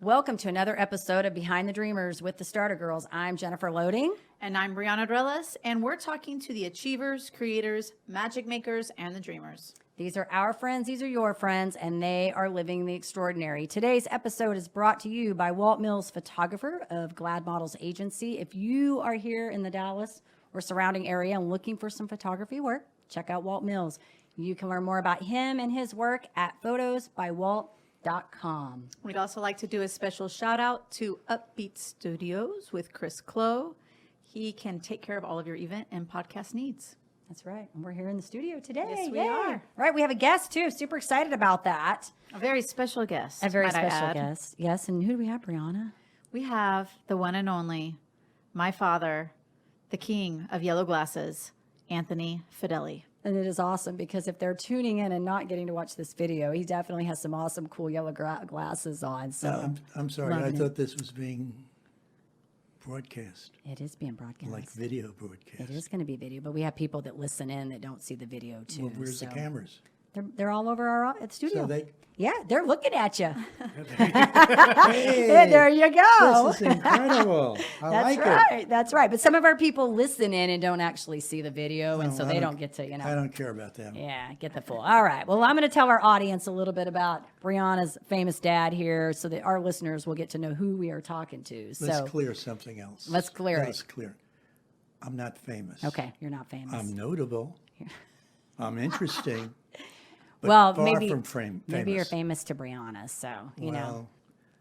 Welcome to another episode of Behind the Dreamers with the Starter Girls. I'm Jennifer Loading. And I'm Brianna Drelis, and we're talking to the achievers, creators, magic makers, and the dreamers. These are our friends, these are your friends, and they are living the extraordinary. Today's episode is brought to you by Walt Mills, photographer of Glad Models Agency. If you are here in the Dallas or surrounding area and looking for some photography work, check out Walt Mills. You can learn more about him and his work at photosbywalt.com. We'd also like to do a special shout out to Upbeat Studios with Chris CLIO. He can take care of all of your event and podcast needs. That's right. And we're here in the studio today. Yes, we are. Right. We have a guest, too. Super excited about that. A very special guest. A very special guest. Yes. And who do we have, Brianna? We have the one and only, my father, the king of yellow glasses, Anthony Fedele. And it is awesome because if they're tuning in and not getting to watch this video, he definitely has some awesome, cool yellow glasses on. So I'm sorry. I thought this was being broadcast. It is being broadcast. Like video broadcast. It is going to be video, but we have people that listen in that don't see the video too. Well, where's the cameras? They're all over our studio. So yeah, they're looking at you. Hey, there you go. This is incredible. That's right. That's right. But some of our people listen in and don't actually see the video, and so they don't get to, I don't care about them. Yeah, get the full. All right. Well, I'm going to tell our audience a little bit about Brianna's famous dad here so that our listeners will get to know who we are talking to. Let's clear something else. Let's clear it. Let's clear. I'm not famous. Okay, you're not famous. I'm notable. I'm interesting. But well, far maybe from famous. Maybe you're famous to Brianna, so you know.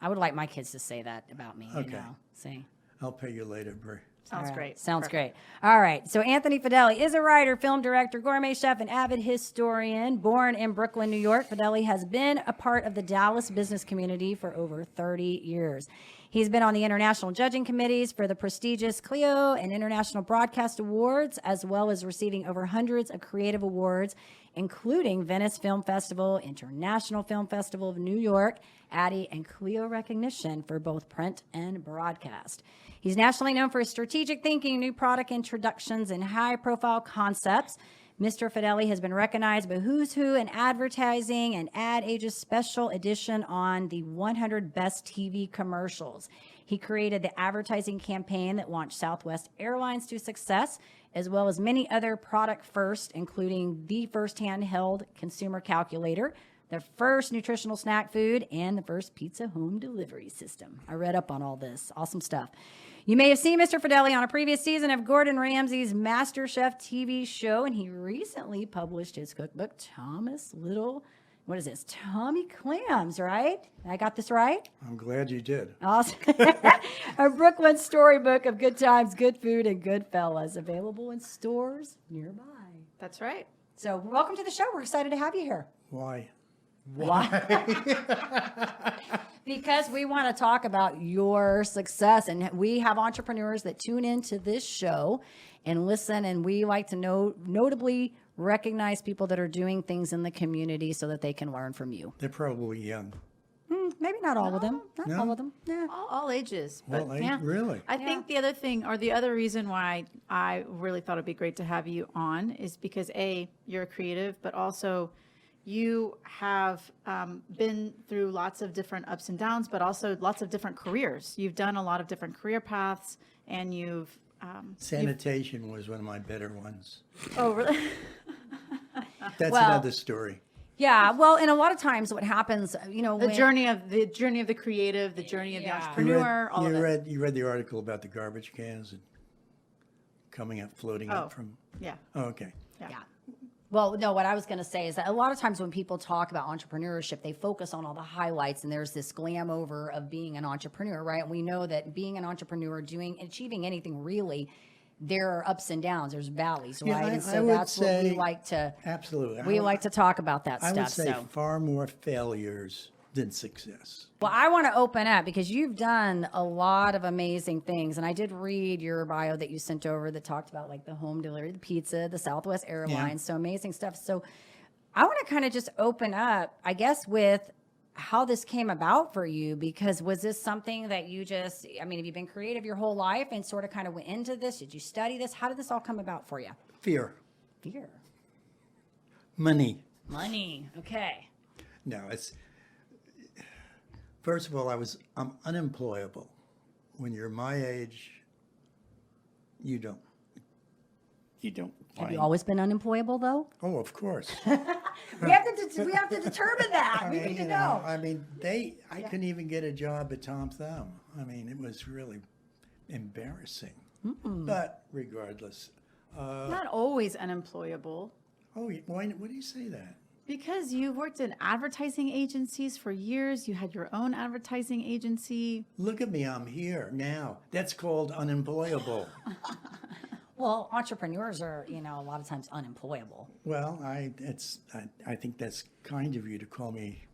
I would like my kids to say that about me. Okay. You know, see. I'll pay you later, Bri. Sounds great. Sounds Perfect. great. All right. So Anthony Fedele is a writer, film director, gourmet chef, and avid historian. Born in Brooklyn, New York, Fedele has been a part of the Dallas business community for over 30 years. He's been on the international judging committees for the prestigious CLIO and International Broadcast Awards, as well as receiving over hundreds of creative awards, including Venice Film Festival, International Film Festival of New York, ADDY, and CLIO recognition for both print and broadcast. He's nationally known for his strategic thinking, new product introductions, and high-profile concepts. Mr. Fedele has been recognized by Who's Who in Advertising and Ad Age's special edition on the 100 Best TV Commercials. He created the advertising campaign that launched Southwest Airlines to success, as well as many other product firsts, including the first handheld consumer calculator, the first nutritional snack food, and the first pizza home delivery system. I read up on all this. Awesome stuff. You may have seen Mr. Fedele on a previous season of Gordon Ramsay's MasterChef TV show, and he recently published his cookbook, Tommy Clams, right? I got this right? I'm glad you did. Awesome. A Brooklyn storybook of good times, good food, and good fellas, available in stores nearby. That's right. So welcome to the show. We're excited to have you here. Why? Because we want to talk about your success, and we have entrepreneurs that tune into this show and listen, and we like to notably recognize people that are doing things in the community so that they can learn from you. They're probably young. Maybe not all of them. Not No? all of them. Yeah. All ages. But Well, really? I think the other thing, or the other reason why I really thought it'd be great to have you on is because A, you're a creative, but also you have been through lots of different ups and downs, but also lots of different careers. You've done a lot of different career paths, and you've... Sanitation was one of my better ones. Oh, really? That's Well, another story. Yeah, well, and a lot of times what happens, you know, The journey of the creative, the journey of the entrepreneur, all of it. You read the article about the garbage cans and floating up from... Yeah. Oh, okay. Yeah. Well, no, what I was going to say is that a lot of times when people talk about entrepreneurship, they focus on all the highlights, and there's this glam over of being an entrepreneur, right? And we know that being an entrepreneur, achieving anything really, there are ups and downs, there's valleys, right? Yeah, and so that's what we like to. Absolutely. We like to talk about that I stuff. would say far more failures than success. Well, I want to open up because you've done a lot of amazing things. And I did read your bio that you sent over that talked about like the home delivery, the pizza, the Southwest Airlines. So amazing stuff. So I want to kind of just open up, I guess, with how this came about for you, because was this something that you have you been creative your whole life and sort of kind of went into this? Did you study this? How did this all come about for you? Fear. Money. Money. Okay. No, it's... First of all, I'm unemployable. When you're my age, you don't Have find. you always been unemployable, though? Oh, of course. We have to determine that. We need to know. I mean, I couldn't even get a job at Tom Thumb. I mean, it was really embarrassing. But regardless, Not always unemployable. why do you say that? Because you worked in advertising agencies for years. You had your own advertising agency. Look at me, I'm here now. That's called unemployable. Well, entrepreneurs are, a lot of times unemployable. Well, I think that's kind of you to call me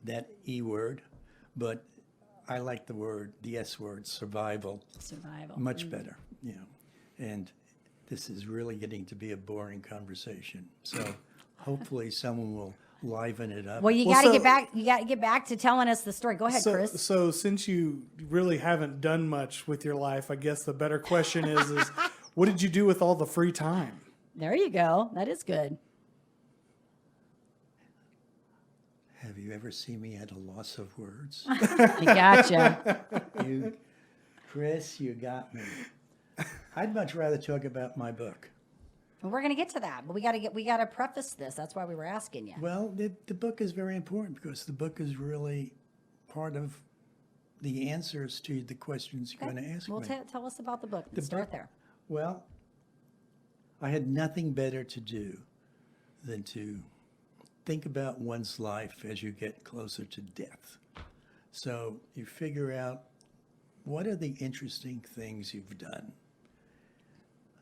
that E word, but I like the S word, survival, Survival. much better, And this is really getting to be a boring conversation. So hopefully someone will liven it up. Well, you got to get back. You got to get back to telling us the story. Go ahead, Chris. So since you really haven't done much with your life, I guess the better question is what did you do with all the free time? There you go. That is good. Have you ever seen me at a loss of words? I gotcha. Chris, you got me. I'd much rather talk about my book. Well, we're going to get to that, but we got to preface this. That's why we were asking you. Well, the book is very important because the book is really part of the answers to the questions you're going to ask Well, me. tell us about the book. Let's start there. Well, I had nothing better to do than to think about one's life as you get closer to death. So you figure out what are the interesting things you've done.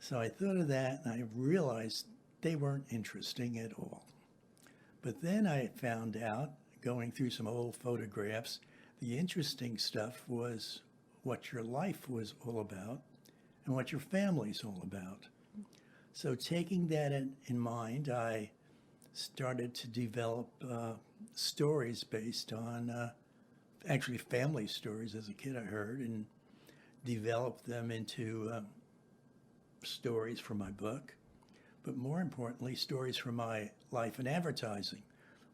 So I thought of that and I realized they weren't interesting at all. But then I found out, going through some old photographs, the interesting stuff was what your life was all about and what your family's all about. So taking that in mind, I started to develop stories based on actually family stories as a kid I heard, and developed them into stories for my book, but more importantly, stories from my life in advertising,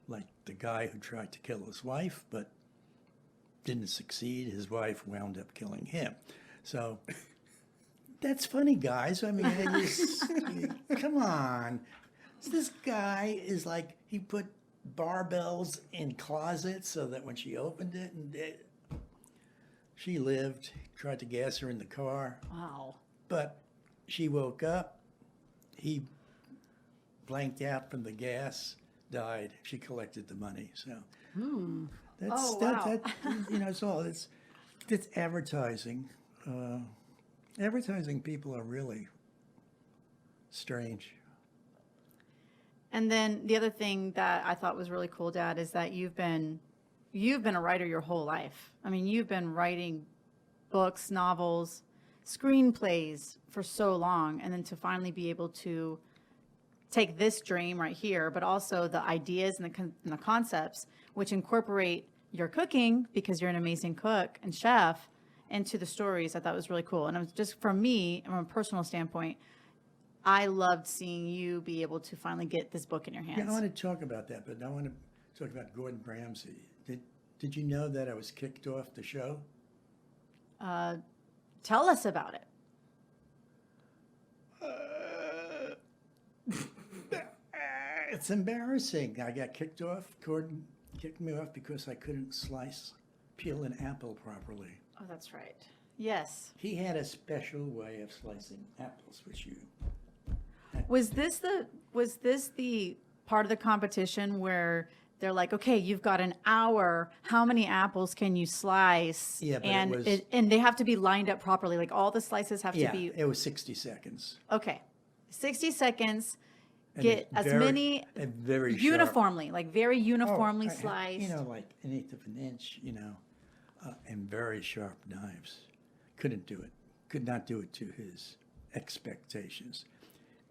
like the guy who tried to kill his wife but didn't succeed. His wife wound up killing him. So that's funny, guys. I mean, come on. This guy is like, he put barbells in closets so that when she opened it, she lived. Tried to gas her in the car. Wow. But she woke up. He blanked out from the gas, died. She collected the money. So that's wow. it's all. It's advertising. Advertising people are really strange. And then the other thing that I thought was really cool, Dad, is that you've been a writer your whole life. I mean, you've been writing books, novels, screenplays for so long, and then to finally be able to take this dream right here, but also the ideas and the concepts, which incorporate your cooking, because you're an amazing cook and chef, into the stories. I thought was really cool. And it was just, for me, from a personal standpoint, I loved seeing you be able to finally get this book in your hands. Yeah, I want to talk about that, but I want to talk about Gordon Ramsay. Did you know that I was kicked off the show? Tell us about it. It's embarrassing. I got kicked off. Gordon kicked me off because I couldn't peel an apple properly. Oh, that's right. Yes. He had a special way of slicing apples, which you... Was this the part of the competition where they're like, okay, you've got an hour. How many apples can you slice? Yeah, but and and they have to be lined up properly. Like all the slices have to be. Yeah, it was 60 seconds. Okay, 60 seconds. And Get it's as many and very sharp. uniformly, like very uniformly I- sliced. like an eighth of an inch, and very sharp knives. Couldn't do it. Could not do it to his expectations.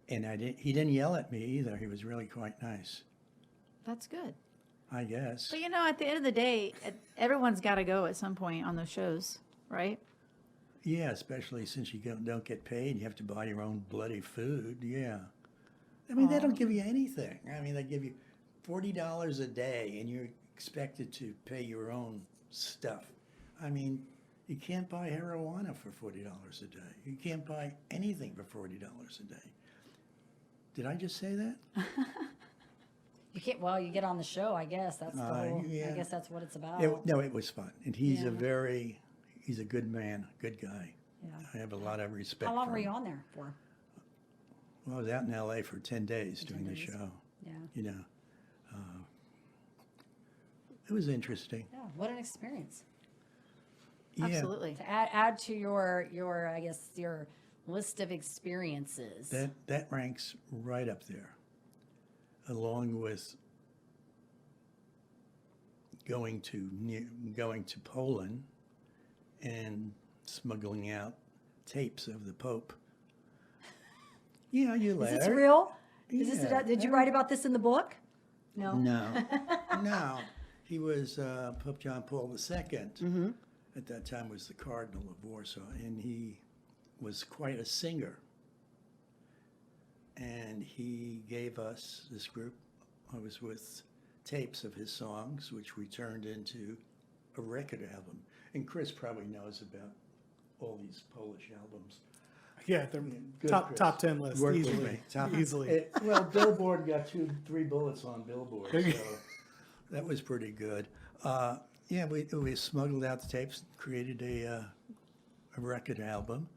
And he didn't yell at me either. He was really quite nice, That's good. I guess. But at the end of the day, everyone's got to go at some point on those shows, right? Yeah, especially since you don't get paid. You have to buy your own bloody food. Yeah. I mean, they don't give you anything. I mean, they give you $40 a day, and expected to pay your own stuff. I mean, you can't buy marijuana for $40 a day. You can't buy anything for $40 a day. Did I just say that? You can't. Well, you get on the show. I guess that's the whole. yeah. I guess that's what it's about. No, it was fun. And he's Yeah. he's a good man, good guy. Yeah. I have a lot of respect How long for were him. you on there for? Well, I was out in LA for 10 days doing the days. show. Yeah. You know, it was interesting. Yeah. What an experience. Yeah. Absolutely. To add to your I guess your list of experiences. That ranks right up there, along with going to Poland and smuggling out tapes of the Pope. Yeah, you Is laugh. this real? Is this? Yeah. Did you write about this in the book? No. No, no. He was Pope John Paul II. Mm-hmm. At that time was the Cardinal of Warsaw, and he was quite a singer. And he gave us, this group I was with, tapes of his songs, which we turned into a record album. And Chris probably knows about all these Polish albums. Yeah, they're Good, top Chris. top 10 list Work with easily. me. Top- Easily. Well, Billboard got 2-3 bullets on Billboard, so that was pretty good. Yeah, we smuggled out the tapes, created a record album,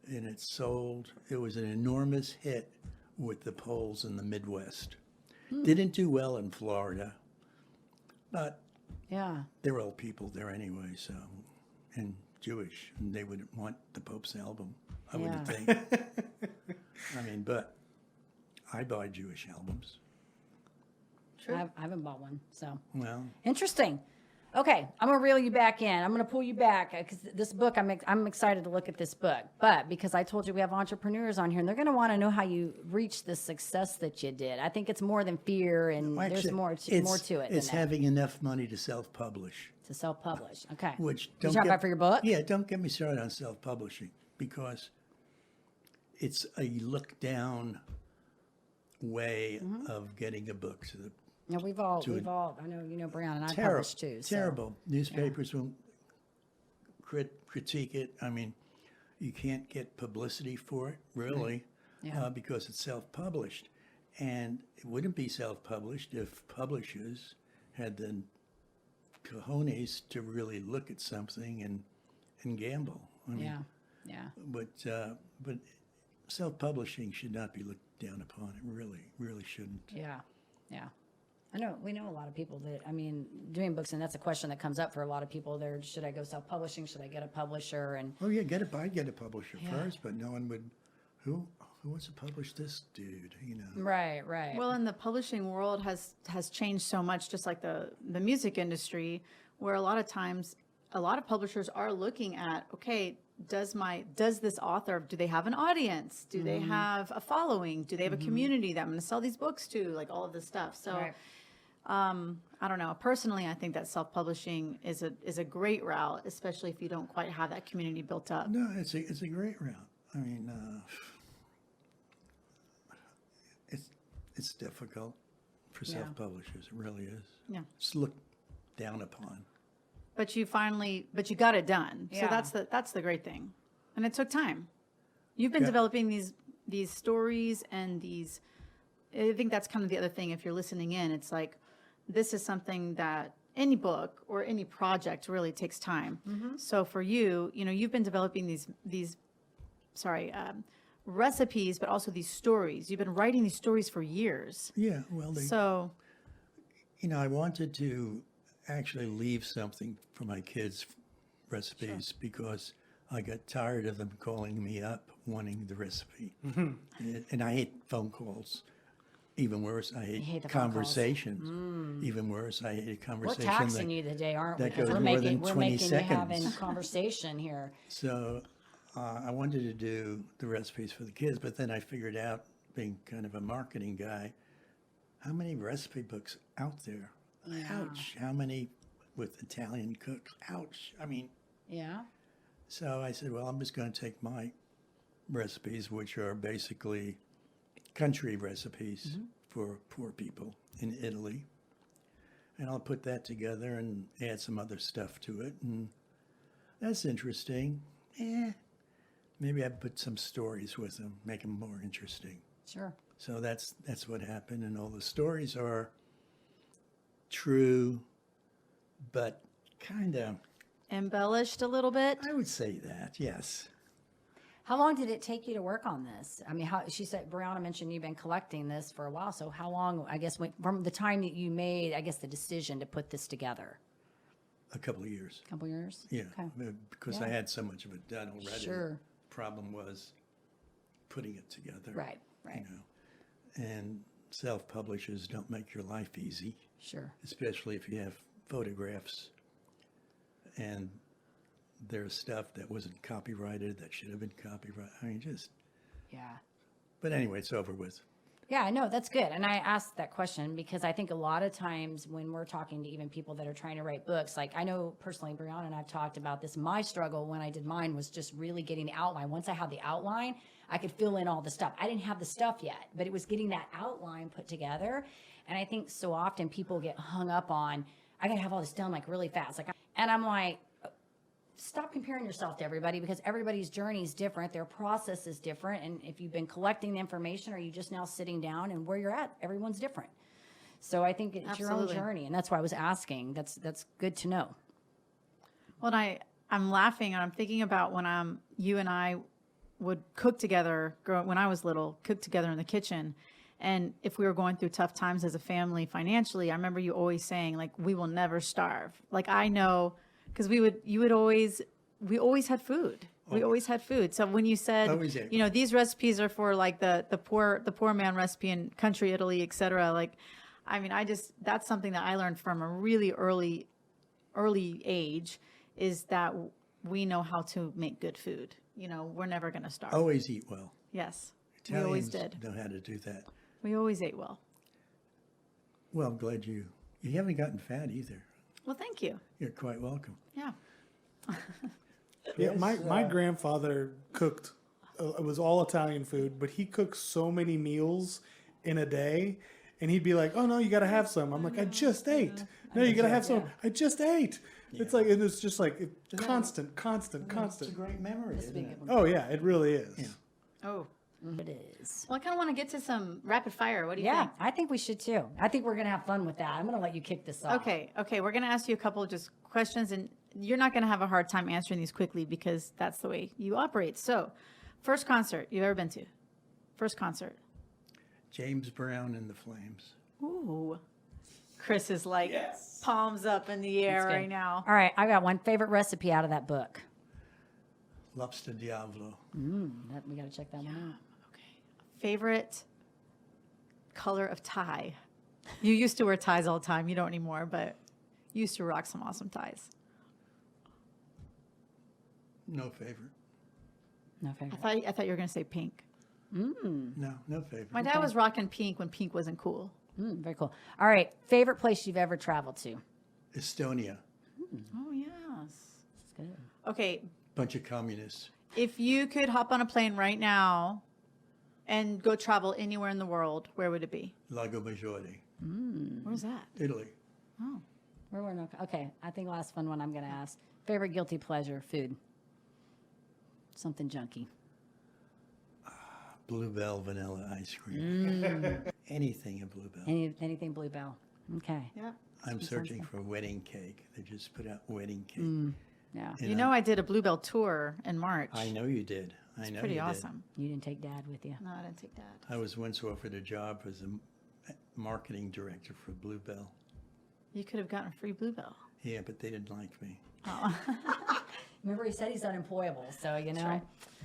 and it sold. It was an enormous hit with the Poles in the Midwest. Didn't do well in Florida, but Yeah. they're old people there anyway, so, and Jewish, and they would want the Pope's album, I would Yeah. think. I mean, but I buy Jewish albums. I haven't bought one, so Well, interesting. Okay, I'm gonna reel you back in. I'm gonna pull you back because this book, I'm excited to look at this book. But because I told you we have entrepreneurs on here, and they're gonna want to know how you reached the success that you did. I think it's more than fear, and there's actually, more to it It's than that, having enough money to self-publish. to self-publish. Okay. Which you don't talking get, about for your book? Yeah, don't get me started on self-publishing because it's a look-down way Mm-hmm. of getting a book to the Yeah, we've all. I know you know Brianna and I terrible, published too. So. terrible. Newspapers will critique it. I mean, you can't get publicity for it, really, Yeah. because it's self-published. And it wouldn't be self-published if publishers had the cojones to really look at something and gamble. I mean, Yeah. Yeah. but self-publishing should not be looked down upon. It really shouldn't. Yeah, yeah. We know a lot of people that, I mean, doing books, and that's a question that comes up for a lot of people. There, should I go self-publishing? Should I get a publisher? And Oh yeah, I'd get a publisher Yeah. first, but no one would. Who wants to publish this dude? You know. right. Well, and the publishing world has changed so much, just like the music industry, where a lot of times a lot of publishers are looking at, okay, does this author, do they have an audience? Do they have a following? Do they have a community that I'm going to sell these books to? Like all of this stuff. So Right. I don't know. Personally, I think that self-publishing is a great route, especially if you don't quite have that community built up. No, it's a great route. I mean, it's difficult for Yeah. self-publishers. It really is. Yeah. It's looked down upon. But you got it done. Yeah. So that's the great thing. And it took time. You've been Yeah. developing these stories and these, I think that's kind of the other thing. If you're listening in, it's like, this is something that any book or any project really takes time. So for you, you've been developing these recipes, but also these stories. You've been writing these stories for years. Yeah. Well, So I wanted to actually leave something for my kids' recipes because I got tired of them calling me up wanting the recipe. And I hate phone calls. Even worse, I hate hate the phone calls. conversations. Even worse, I hate a We're conversation. taxing you today, aren't we? that Because goes we're more making than 20 you seconds. having conversation here. So I wanted to do the recipes for the kids, but then I figured out, being kind of a marketing guy, how many recipe books out there? Ouch. How many with Italian cooks? Ouch. I mean, Yeah. so I said, well, I'm just going to take my recipes, which are basically country recipes for poor people in Italy, and I'll put that together and add some other stuff to it, and that's interesting. Maybe I put some stories with them, make them more interesting. Sure. So that's what happened, and all the stories are true, but kind of, Embellished a little bit. I would say that, yes. How long did it take you to work on this? I mean, she said, Brianna mentioned you've been collecting this for a while. So how long, I guess, from the time that you made, I guess, the decision to put this together? A couple of years. A couple years? Yeah, Okay. because I had so much of it done already. Sure. Problem was putting it together. Right. You know, and self-publishers don't make your life easy, Sure. especially if you have photographs and there's stuff that wasn't copyrighted that should have been copyrighted. I mean, just. Yeah. But anyway, it's over with. Yeah, I know, that's good. And I asked that question because I think a lot of times when we're talking to even people that are trying to write books, like I know personally, Brianna and I've talked about this. My struggle when I did mine was just really getting the outline. Once I had the outline, I could fill in all the stuff. I didn't have the stuff yet, but it was getting that outline put together. And I think so often people get hung up on, I got to have all this done like really fast. And I'm like, stop comparing yourself to everybody because everybody's journey is different. Their process is different. And if you've been collecting the information or you just now sitting down and where you're at, everyone's different. So I think it's Absolutely. your own journey. And that's why I was asking. That's good to know. Well, I'm laughing and I'm thinking about when you and I would cook together when I was little, cook together in the kitchen. And if we were going through tough times as a family financially, I remember you always saying like, we will never starve. Like I know, because we always had food. We always had food. So when you said, Always ate. you know, these recipes are for like the poor man recipe in country Italy, et cetera. Like, I mean, that's something that I learned from a really early age is that we know how to make good food. You know, we're never going to starve. Always eat well. Yes, Italians we always did. know how to do that. We always ate well. Well, I'm glad you haven't gotten fat either. Well, thank you. You're quite welcome. Yeah. Yeah, my grandfather cooked. It was all Italian food, but he cooked so many meals in a day, and he'd be like, "Oh no, you got to have some." I'm like, "I just ate." No, you got to have some. I just ate. It's like it's just like constant. It's a great memory, isn't it? Oh yeah, it really is. Yeah. Oh. It is. Well, I kind of want to get to some rapid fire. What do you Yeah, think? I think we should too. I think we're going to have fun with that. I'm going to let you kick this off. Okay. We're going to ask you a couple of just questions, and you're not going to have a hard time answering these quickly because that's the way you operate. So, first concert you've ever been to? First concert. James Brown and the Flames. Ooh. Chris is like palms up in the air That's good. right now. All right, I got one favorite recipe out of that book. Lobster Diavolo. We got to check that one out. Okay. Favorite color of tie? You used to wear ties all the time. You don't anymore, but you used to rock some awesome ties. No favorite. No favorite. I thought you were going to say pink. No favorite. My dad was rocking pink when pink wasn't cool. Very cool. All right, favorite place you've ever traveled to? Estonia. Oh, yes. That's good. Okay, Bunch of communists. if you could hop on a plane right now and go travel anywhere in the world, where would it be? Lago Maggiore. Where's that? Italy. Okay, I think last fun one I'm going to ask. Favorite guilty pleasure food? Something junky. Bluebell vanilla ice cream. Anything in Bluebell. Anything Bluebell. Okay. Yeah. I'm searching for wedding cake. They just put out wedding cake. Yeah. You know, I did a Bluebell tour in March. I know you did. I know Pretty you awesome. You didn't take Dad with you. No, I didn't take that. did. I was once offered a job as a marketing director for Bluebell. You could have gotten a free Bluebell. Yeah, but they didn't like me. Remember, he said he's unemployable, so you know right.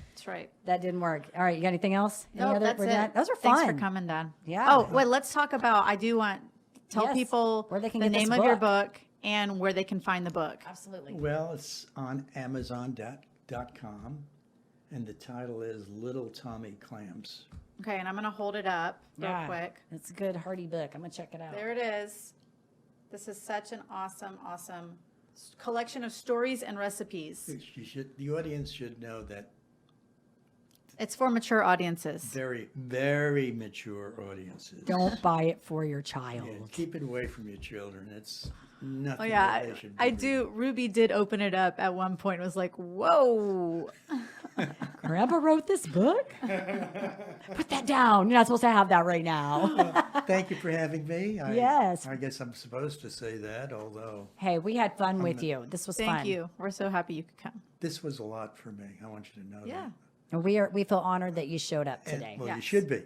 That's right. that didn't work. All right, you got anything else? No, that's we're it. done? Those are fun. Thanks for coming, Dad. Yeah. Oh, wait, let's talk about, I do want, tell Yes, people where they can the get this name of your book. book and where they can find the book. Absolutely. Well, it's on Amazon.com, and the title is Little Tommy Clams. Okay, and I'm going to hold it up real quick. It's a good, hearty book. I'm gonna check it out. There it is. This is such an awesome collection of stories and recipes. The audience should know that It's for mature audiences. Very, very mature audiences. Don't buy it for your child. Yeah, keep it away from your children. It's nothing Oh yeah, that they should be I reading. do. Ruby did open it up at one point. It was like, whoa. Grandpa wrote this book? Put that down. You're not supposed to have that right now. Thank you for having me. Yes. I guess I'm supposed to say that, although Hey, we had fun with you. This was fun. Thank you. We're so happy you could come. this was a lot for me. I want you to know Yeah. that. And we feel honored that you showed up And- today. well, you Yes. should be.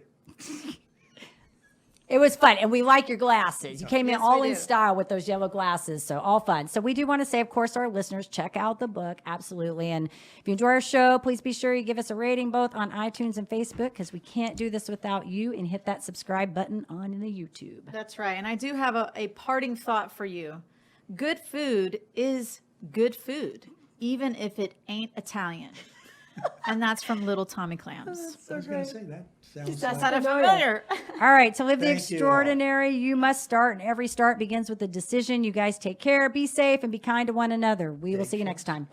It was fun, and we like your glasses. You came in Yes, all we in do. style with those yellow glasses, so all fun. So we do want to say, of course, to our listeners, check out the book, absolutely. And if you enjoy our show, please be sure you give us a rating both on iTunes and Facebook, because we can't do this without you. And hit that subscribe button on the YouTube. That's right. And I do have a parting thought for you. Good food is good food, even if it ain't Italian. And that's from Little Tommy Clams. I was going to say that. Sounds That's like, not familiar. All right, to live the Thank you all. extraordinary, you must start, and every start begins with a decision. You guys take care, be safe, and be kind to one another. We will see you next time.